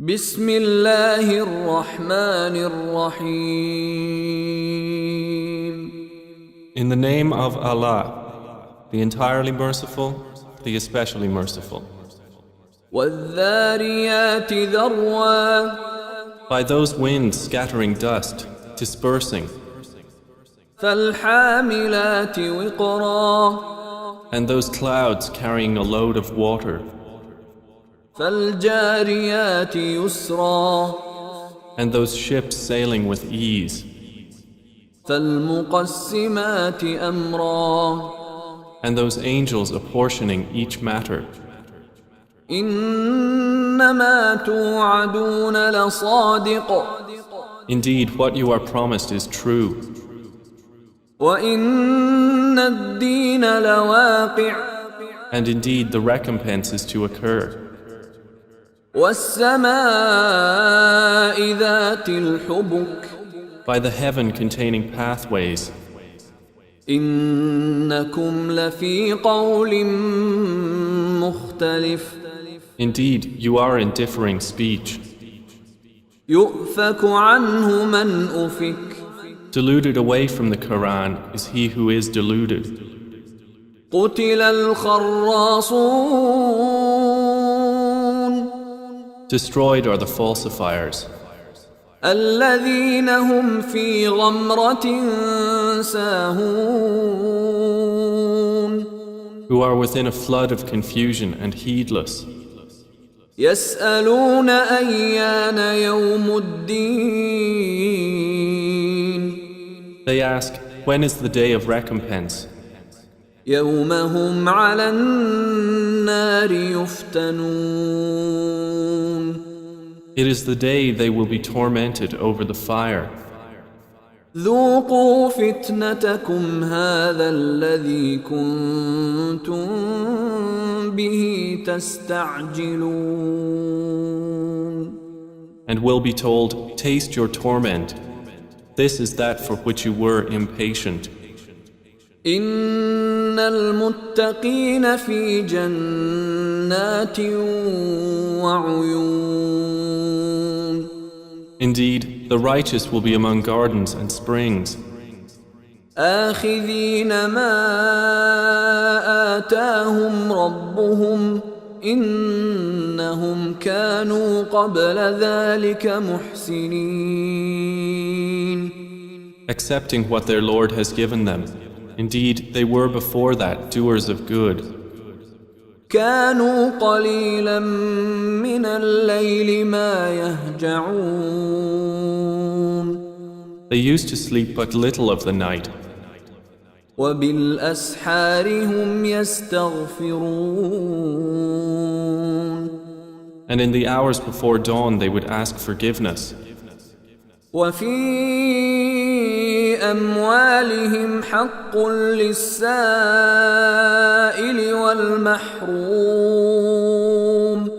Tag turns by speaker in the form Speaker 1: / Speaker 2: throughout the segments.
Speaker 1: بسم الله الرحمن الرحيم.
Speaker 2: In the name of Allah, the entirely merciful, the especially merciful.
Speaker 1: والذاريات ذروا.
Speaker 2: By those winds scattering dust, dispersing,
Speaker 1: فالحاملات وقرا.
Speaker 2: and those clouds carrying a load of water,
Speaker 1: فالجاريات يسرا.
Speaker 2: and those ships sailing with ease,
Speaker 1: فالمقسمات أمرا.
Speaker 2: and those angels apportioning each matter.
Speaker 1: إنما توعدون لصادق.
Speaker 2: Indeed, what you are promised is true,
Speaker 1: وإن الدين لواقع.
Speaker 2: and indeed the recompense is to occur.
Speaker 1: والسماء ذات الحبك.
Speaker 2: By the heaven containing pathways,
Speaker 1: إنكم لفي قول مختلف.
Speaker 2: indeed you are in differing speech.
Speaker 1: يؤفك عنه من أفك.
Speaker 2: Deluded away from the Quran is he who is deluded.
Speaker 1: قتل الخراصون.
Speaker 2: Destroyed are the falsifiers,
Speaker 1: الذين هم في غمرة ساهون.
Speaker 2: who are within a flood of confusion and heedless.
Speaker 1: يسألون أيان يوم الدين.
Speaker 2: They ask, when is the day of recompense?
Speaker 1: يوم هم على النار يفتنون.
Speaker 2: It is the day they will be tormented over the fire.
Speaker 1: ذوقوا فتنتكم هذا الذي كنتم به تستعجلون.
Speaker 2: And will be told, taste your torment. This is that for which you were impatient.
Speaker 1: إن المتقين في جنات وعيون.
Speaker 2: Indeed, the righteous will be among gardens and springs,
Speaker 1: آخذين ما آتاهم ربهم إنهم كانوا قبل ذلك محسنين.
Speaker 2: accepting what their Lord has given them. Indeed, they were before that doers of good.
Speaker 1: كانوا قليلا من الليل ما يهجعون.
Speaker 2: They used to sleep but little of the night,
Speaker 1: وبالأسحار هم يستغفرون.
Speaker 2: and in the hours before dawn they would ask forgiveness.
Speaker 1: وفي أموالهم حق للسائل والمحروم.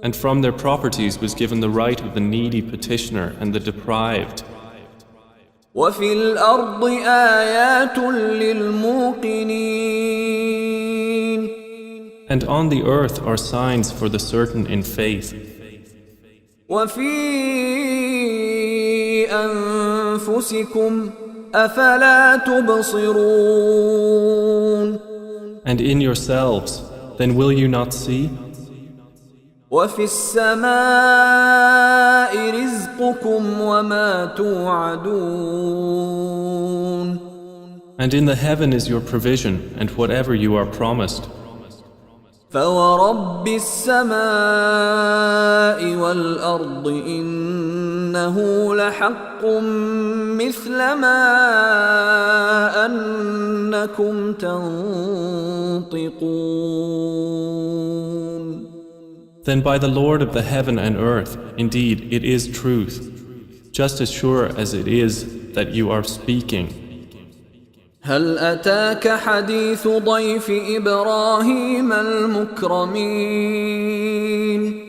Speaker 2: And from their properties was given the right of the needy petitioner and the deprived.
Speaker 1: وفي الأرض آيات للموقنين.
Speaker 2: And on the earth are signs for the certain in faith.
Speaker 1: وفي أنفسكم أفلا تبصرون.
Speaker 2: And in yourselves, then will you not see?
Speaker 1: وفي السماء رزقكم وما توعدون.
Speaker 2: And in the heaven is your provision and whatever you are promised.
Speaker 1: فورب السماء والأرض إنه لحق مثل ما أنكم تنطقون.
Speaker 2: Then by the Lord of the heaven and earth, indeed it is truth, just as sure as it is that you are speaking.
Speaker 1: هل أتاك حديث ضيف إبراهيم المكرمين.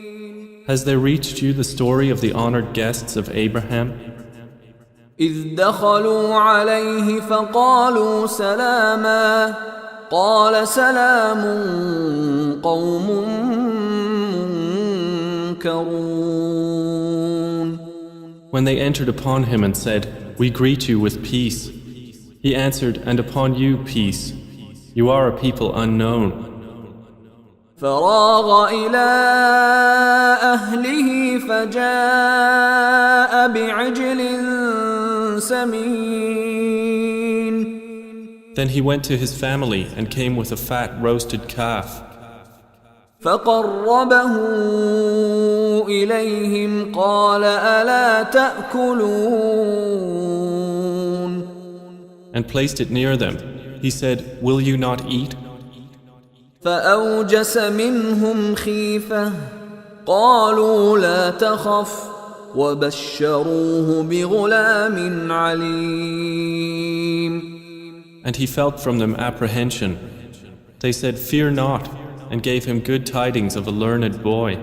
Speaker 2: Has there reached you the story of the honored guests of Abraham?
Speaker 1: إذ دخلوا عليه فقالوا سلاما قال سلام قوم مُنكَرُونَ.
Speaker 2: When they entered upon him and said, "We greet you with peace," he answered, "And upon you peace. You are a people unknown."
Speaker 1: فراغ إلى أهله فجاء بعجل سمين.
Speaker 2: Then he went to his family and came with a fat roasted calf.
Speaker 1: فقربه إليهم قال ألا تأكلون.
Speaker 2: And placed it near them. He said, "Will you not eat?"
Speaker 1: فأوجس منهم خيفة قالوا لا تخف وبشروه بغلام عليم.
Speaker 2: And he felt from them apprehension. They said, "Fear not," and gave him good tidings of a learned boy.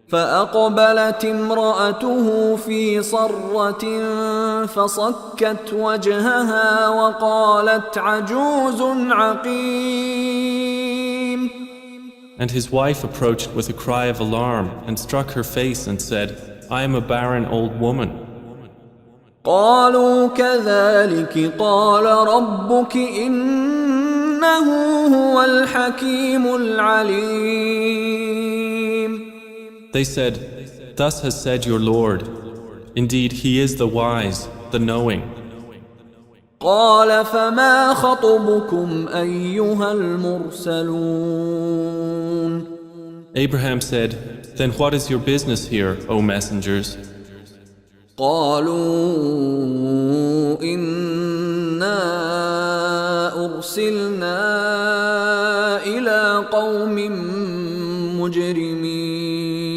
Speaker 1: فأقبلت امرأته في صرة فصكت وجهها وقالت عجوز عقيم.
Speaker 2: And his wife approached with a cry of alarm and struck her face and said, "I am a barren old woman."
Speaker 1: قالوا كذلك قال ربك إنه هو الحكيم العليم.
Speaker 2: They said, "Thus has said your Lord. Indeed, He is the wise, the knowing."
Speaker 1: قال فما خطبكم أيها المرسلون.
Speaker 2: Abraham said, "Then what is your business here, O messengers?"
Speaker 1: قالوا إنا أرسلنا إلى قوم مجرمين.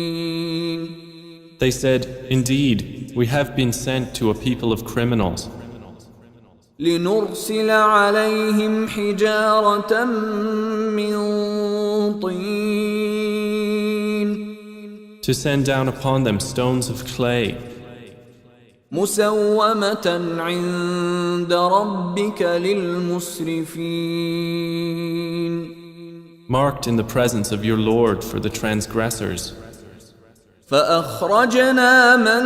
Speaker 2: They said, "Indeed, we have been sent to a people of criminals.
Speaker 1: لنرسل عليهم حجارة من طين.
Speaker 2: To send down upon them stones of clay,
Speaker 1: مسومة عند ربك للمسرفين.
Speaker 2: marked in the presence of your Lord for the transgressors.
Speaker 1: فأخرجنا من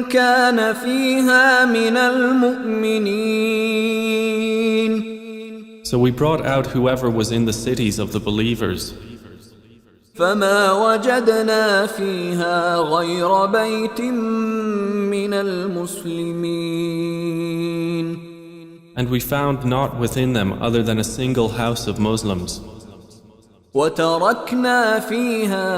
Speaker 1: كان فيها من المؤمنين.
Speaker 2: So we brought out whoever was in the cities of the believers.
Speaker 1: فما وجدنا فيها غير بيت من المسلمين.
Speaker 2: And we found not within them other than a single house of Muslims.
Speaker 1: وتركنا فيها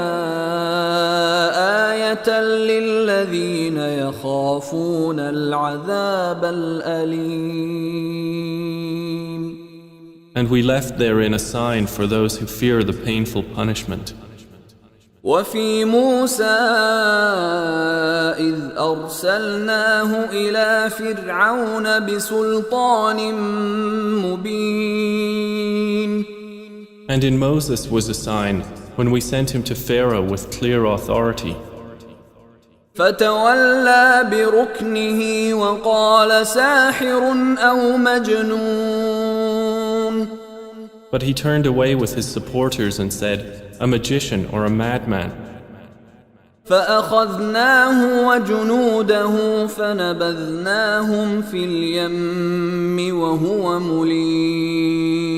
Speaker 1: آية للذين يخافون العذاب الأليم.
Speaker 2: And we left therein a sign for those who fear the painful punishment.
Speaker 1: وفي موسى إذ أرسلناه إلى فرعون بسلطان مبين.
Speaker 2: And in Moses was a sign when we sent him to Pharaoh with clear authority.
Speaker 1: فتولى بركنه وقال ساحر أو مجنون.
Speaker 2: But he turned away with his supporters and said, "A magician or a madman."
Speaker 1: فأخذناه وجنوده فنبذناهم في اليم وهو مليم.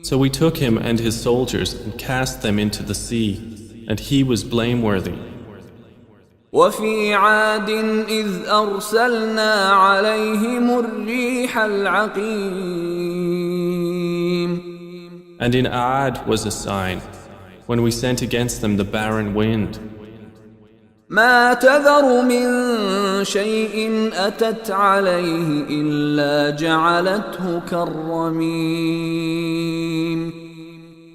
Speaker 2: So we took him and his soldiers and cast them into the sea, and he was blameworthy.
Speaker 1: وفي عاد إذ أرسلنا عليهم الريح العقيم.
Speaker 2: And in Ad was a sign, when we sent against them the barren wind.
Speaker 1: ما تذر من شيء أتت عليه إلا جعلته كالرميم.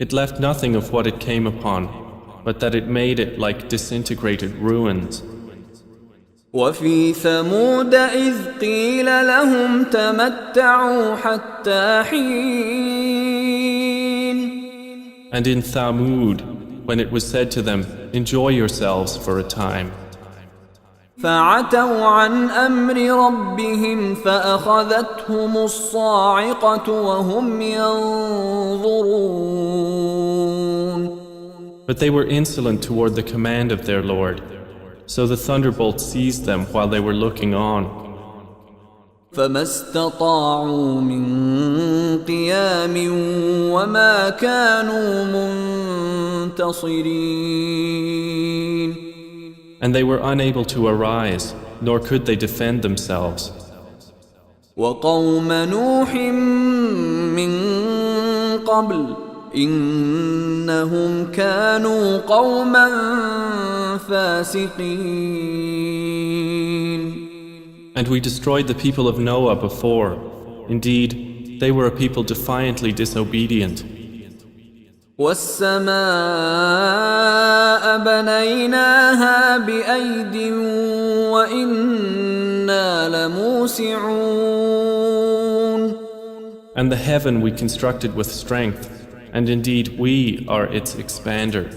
Speaker 2: It left nothing of what it came upon, but that it made it like disintegrated ruins.
Speaker 1: وفي ثمود إذ قيل لهم تمتعوا حتى حين.
Speaker 2: And in Thamud, when it was said to them, "Enjoy yourselves for a time."
Speaker 1: فعتوا عن أمر ربهم فأخذتهم الصاعقة وهم ينظرون.
Speaker 2: But they were insolent toward the command of their Lord, so the thunderbolt seized them while they were looking on.
Speaker 1: فما استطاعوا من قيام وما كانوا منتصرين.
Speaker 2: And they were unable to arise, nor could they defend themselves.
Speaker 1: وقوم نوح من قبل إنهم كانوا قوما فاسقين.
Speaker 2: And we destroyed the people of Noah before. Indeed, they were a people defiantly disobedient.
Speaker 1: والسماء بنيناها بأيد وإنا لموسعون.
Speaker 2: And the heaven we constructed with strength, and indeed we are its expander.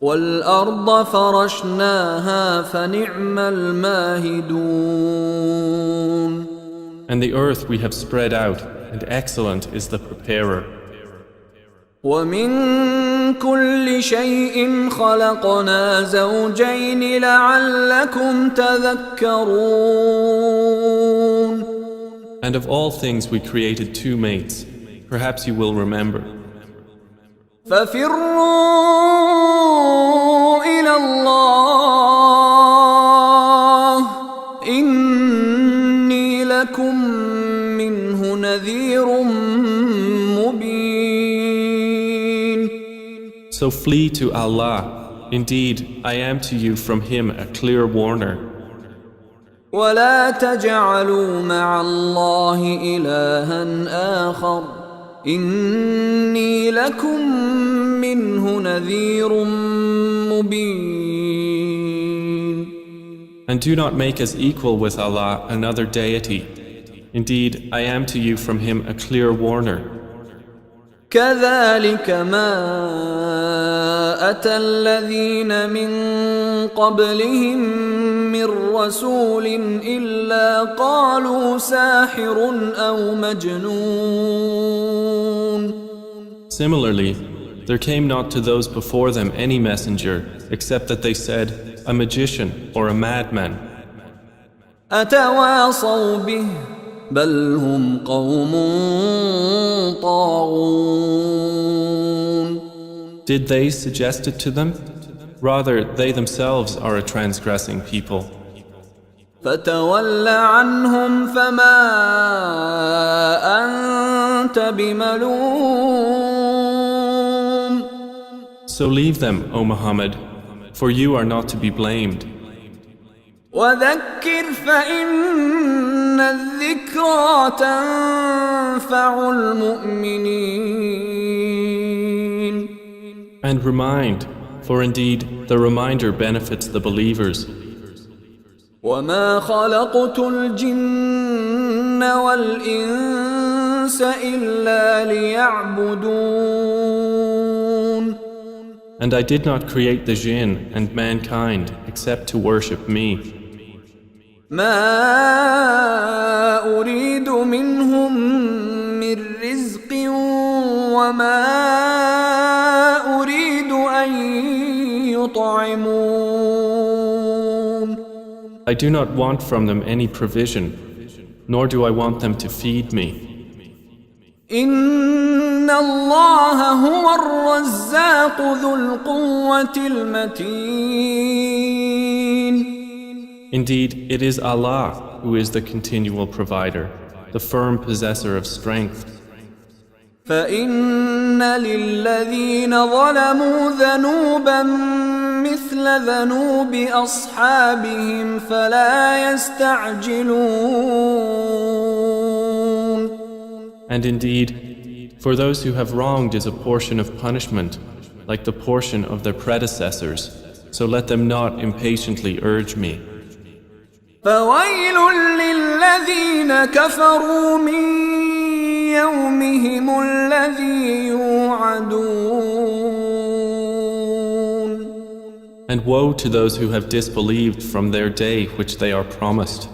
Speaker 1: والأرض فرشناها فنعم الماهدون.
Speaker 2: And the earth we have spread out, and excellent is the preparer.
Speaker 1: ومن كل شيء خلقنا زوجين لعلكم تذكرون.
Speaker 2: And of all things we created two mates. Perhaps you will remember.
Speaker 1: ففروا إلى الله إني لكم منه نذير مبين.
Speaker 2: So flee to Allah. Indeed, I am to you from Him a clear warner.
Speaker 1: ولا تجعلوا مع الله إلها آخر إني لكم منه نذير مبين.
Speaker 2: And do not make as equal with Allah another deity. Indeed, I am to you from Him a clear warner.
Speaker 1: كذلك ما أتى الذين من قبلهم من رسول إلا قالوا ساحر أو مجنون.
Speaker 2: Similarly, there came not to those before them any messenger except that they said, a magician or a madman.
Speaker 1: أتواصوا به بل هم قوم طاغون.
Speaker 2: Did they suggest it to them? Rather, they themselves are a transgressing people.
Speaker 1: فتول عنهم فما أنت بملوم.
Speaker 2: So leave them, O Muhammad, for you are not to be blamed.
Speaker 1: وذكر فإن الذكرى تنفع المؤمنين.
Speaker 2: And remind, for indeed the reminder benefits the believers.
Speaker 1: وما خلقت الجن والإنس إلا ليعبدون.
Speaker 2: And I did not create the jinn and mankind except to worship me.
Speaker 1: ما أريد منهم من رزق وما أريد أن يطعمون.
Speaker 2: I do not want from them any provision, nor do I want them to feed me.
Speaker 1: إن الله هو الرزاق ذو القوة المتين.
Speaker 2: Indeed, it is Allah who is the continual provider, the firm possessor of strength.
Speaker 1: فإن للذين ظلموا ذنوبا مثل ذنوب أصحابهم فلا يستعجلون.
Speaker 2: And indeed, for those who have wronged is a portion of punishment, like the portion of their predecessors, so let them not impatiently urge me.
Speaker 1: فويل للذين كفروا من يومهم الذي يوعدون.
Speaker 2: And woe to those who have disbelieved from their day which they are promised.